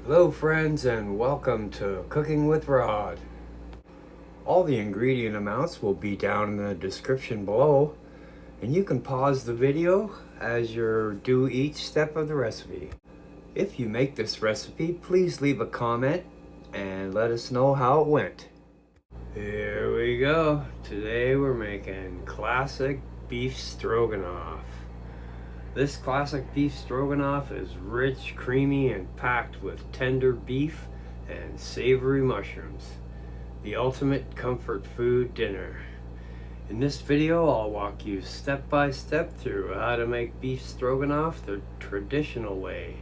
Hello friends, and welcome to Cooking with Rod. All the ingredient amounts will be down in the description below, and you can pause the video as you do each step of the recipe. If you make this recipe, please leave a comment and let us know how it went. Here we go. Today we're making classic beef stroganoff. This classic beef stroganoff is rich, creamy, and packed with tender beef and savory mushrooms. The ultimate comfort food dinner. In this video, I'll walk you step by step through how to make beef stroganoff the traditional way,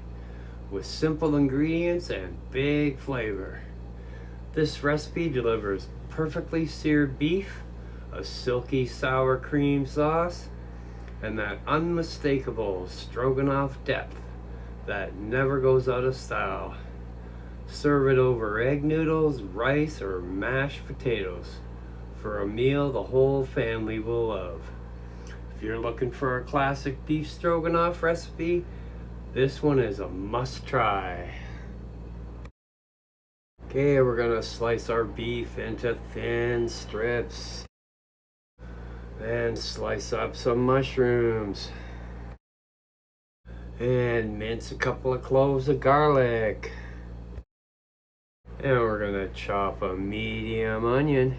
with simple ingredients and big flavor. This recipe delivers perfectly seared beef, a silky sour cream sauce, and that unmistakable stroganoff depth that never goes out of style. Serve it over egg noodles, rice, or mashed potatoes for a meal the whole family will love. If you're looking for a classic beef stroganoff recipe, this one is a must try. Okay, we're gonna slice our beef into thin strips. Then slice up some mushrooms. And mince a couple of cloves of garlic. And we're gonna chop a medium onion.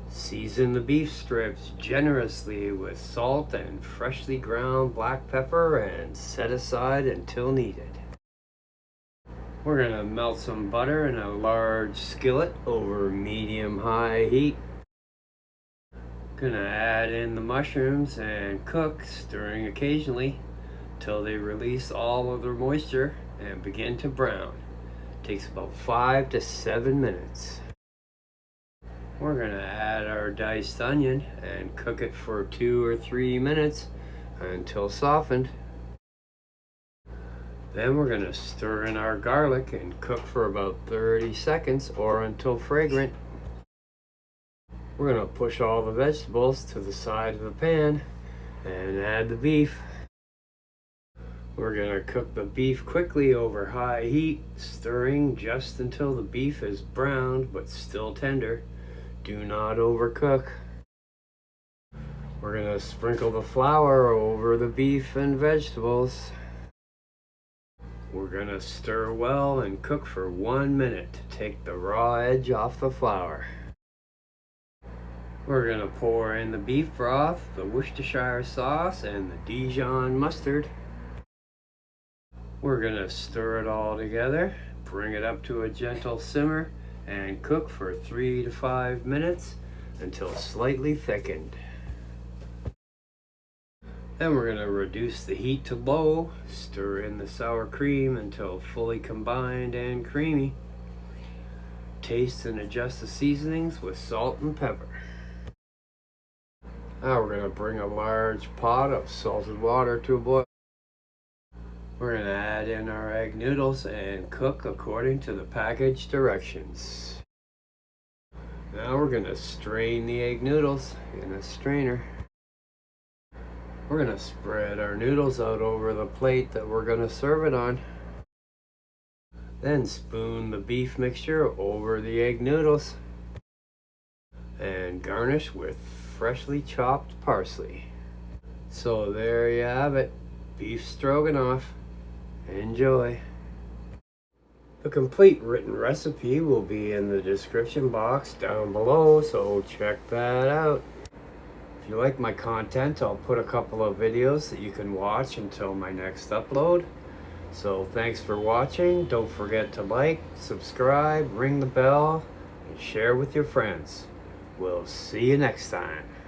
Season the beef strips generously with salt and freshly ground black pepper and set aside until needed. We're gonna melt some butter in a large skillet over medium-high heat. Gonna add in the mushrooms and cook, stirring occasionally till they release all of their moisture and begin to brown. Takes about 5 to 7 minutes. We're gonna add our diced onion and cook it for 2 or 3 minutes until softened. Then we're gonna stir in our garlic and cook for about 30 seconds or until fragrant. We're gonna push all the vegetables to the side of the pan and add the beef. We're gonna cook the beef quickly over high heat, stirring just until the beef is browned but still tender. Do not overcook. We're gonna sprinkle the flour over the beef and vegetables. We're gonna stir well and cook for 1 minute to take the raw edge off the flour. We're gonna pour in the beef broth, the Worcestershire sauce, and the Dijon mustard. We're gonna stir it all together, bring it up to a gentle simmer, and cook for 3 to 5 minutes until slightly thickened. Then we're gonna reduce the heat to low, stir in the sour cream until fully combined and creamy. Taste and adjust the seasonings with salt and pepper. Now we're going to bring a large pot of salted water to a boil. We're going to add in our egg noodles and cook according to the package directions. Now we're going to strain the egg noodles in a strainer. We're going to spread our noodles out over the plate that we're going to serve it on. Then spoon the beef mixture over the egg noodles and garnish with freshly chopped parsley. So there you have it, beef stroganoff. Enjoy. The complete written recipe will be in the description box down below, so check that out. If you like my content, I'll put a couple of videos that you can watch until my next upload. So thanks for watching. Don't forget to like, subscribe, ring the bell, and share with your friends. We'll see you next time.